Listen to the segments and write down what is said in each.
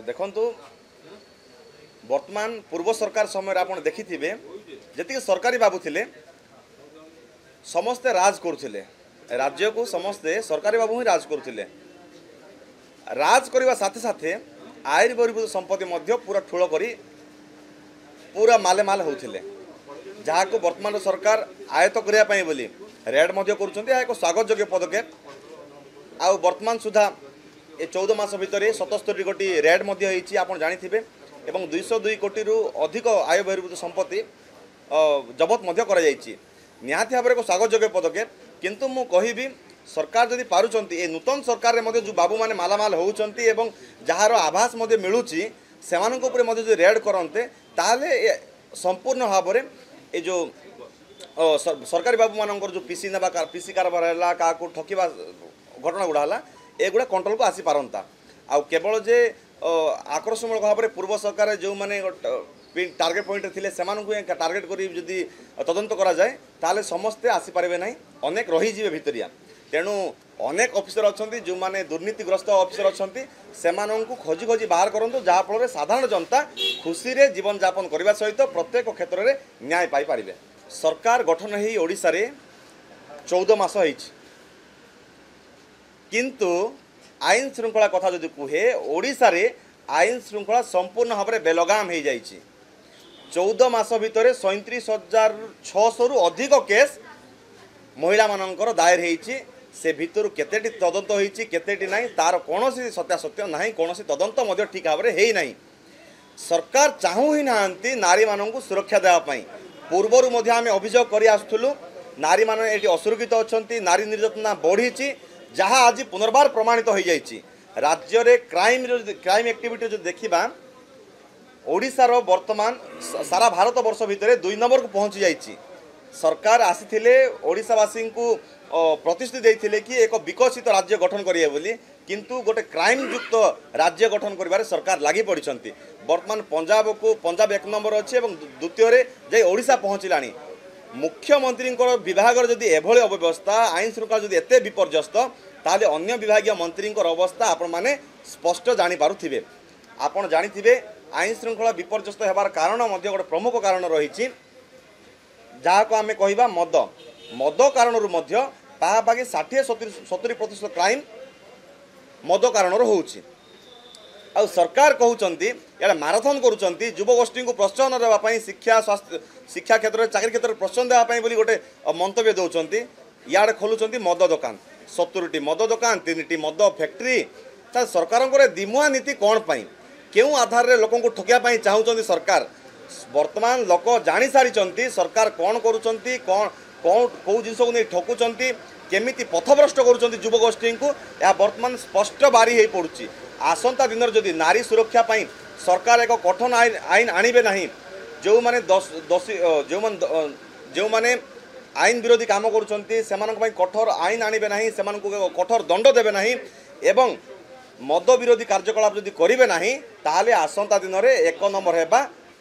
देखु वर्तमान पूर्व सरकार समय आप देखि जी सरकारी बाबू थे समस्ते राज करुले राज्य को समस्ते सरकारी बाबू ही राज करुले राज करने साथे साथे आईन बहिर्भूत संपत्ति पूरा ठूल कर पूरा मालेमाल होते जहाँ को वर्तमान सरकार आयत्त करने बोली रेड कर स्वागत योग्य पदक्षेप आउ वर्तमान सुधा ये 14 मास भितर 77 कोटी रेड आप जानी एवं 202 कोटी रु अधिक आय बहिर्भूत संपत्ति जबत निहाती भाव में स्वागत योग्य पदक्षेप किंतु मु कहिबी सरकार जदि पारुचंती ए नूतन सरकार में जो बाबू माने मालामाल होउचंती एवं जहार आभास मिलूची सेमानक ऊपर जो रेड करते ताले संपूर्ण भाव में ये जो सरकारी बाबू मानकर जो पीसी ना पीसी कारबार है क्या ठकिबा घटना गुड़ा है एगुड़ा कंट्रोल को आसी पारंता आउ केवल जे आक्रोशमूलक भाव में पूर्व सरकार जो मैंने टार्गेट पॉइंट थे से टार्गेट करी तदंत करा जाए ताले समस्ते आसीपारे ना अनेक रहीजे भितरिया तेणु अनेक ऑफिसर अच्छा जो मैंने दुर्नीतिग्रस्त ऑफिसर अच्छा से खोजी खोजी बाहर करूँ जहाँफल साधारण जनता खुशी रे जीवन यापन करने सहित प्रत्येक क्षेत्र में न्याय पाइपर सरकार गठन हो ओडिशा रे 14 मास किंतु आईन श्रृंखला कथा जो कहे ओडिशा रे आईन श्रृंखला संपूर्ण भाव में बेलगाम हो जाए 14 मास भितर 37,600 रु अधिक केस महिला मानकर दायर होती से भितर केतेटी तदंत होती केतेटी नहीं तार कौन सत्यासत्य ना कौन तदंत ठीक भाव में है नहीं सरकार चाहू ही ना नारी मानक सुरक्षा देवाई पूर्वर आम अभियोग कर आसुलु नारी मान ये असुरक्षित अच्छा नारी निर्यातना बढ़ी जहाँ आज पुनर्बार प्रमाणित हो जाइए राज्य रे क्राइम एक्टिविटी जो देखा ओडिशार वर्तमान सारा भारत वर्ष भितर 2 नंबर को पहुँची जाइए सरकार आसी ओडिशावासी को प्रतिश्रुति देते कि एक विकसित राज्य गठन करेंगे बोली किंतु गोटे क्राइम युक्त राज्य गठन कर सरकार लगी पड़ी वर्तमान पंजाब 1 नंबर अच्छी और द्वितीय जे ओडिशा पहुँचला मुख्यमंत्री विभाग जदि एभली अव्यवस्था आईन श्रृंखला जदि एते विपर्यस्त ताले अन्य विभागीय मंत्री अवस्था आपण माने स्पष्ट जानीपारे आपड़ जानी आईन श्रृंखला विपर्यस्त होबार कारण गोटे प्रमुख कारण रही जहाँ को आम कह मद कारण पाखापाखि 60-70% क्राइम मद कारण होउछि आ सरकार कहते इे माराथन करुँच युवगोष्ठी को प्रोत्साहन देवाई शिक्षा स्वास्थ्य शिक्षा क्षेत्र में चाकरी क्षेत्र में प्रोत्साहन देवाई बोली गोटे मंतव्य दौरान इे खोलुंट मद दुकान 70टी मद दुकान 3टी मद फैक्ट्री सरकार दिमुआ नीति कौन पाई क्यों आधार रे लोक ठकिया चाहूँगी सरकार वर्तमान लोक जानी सारी सरकार कौन करुँच कौन कौन कौ जिन को नहीं ठकुंट केमिति पथभ्रष्ट करुँच युवगोष्ठी को यह वर्तमान स्पष्ट बारी हो पड़ुछि आसंता दिन जदि नारी सुरक्षा पाई सरकार एक कठोर आईन आणवे ना जो माने दोषी जो माने आईन विरोधी काम करुँच कठोर आईन आणवे ना से कठोर दंड देवे ना एवं मद विरोधी कार्यकलाप जदि करेंगे ना ताले आसंता दिन में 1 नंबर है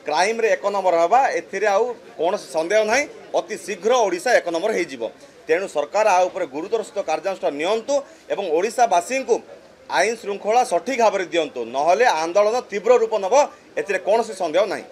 क्राइम रे 1 नंबर हवा एथिरे आउ कौन संदेह ना अति शीघ्र ओडिशा 1 नंबर हो तेणु सरकार आ उपरे गुरुतर सहित कार्यानुष्ठान नियंतु एवं ओडिशावासी को आईन श्रृंखला सठिक भाव में दिंतु नहले आंदोलन तीव्र रूप नब एथिरे कौन संदेह नहीं।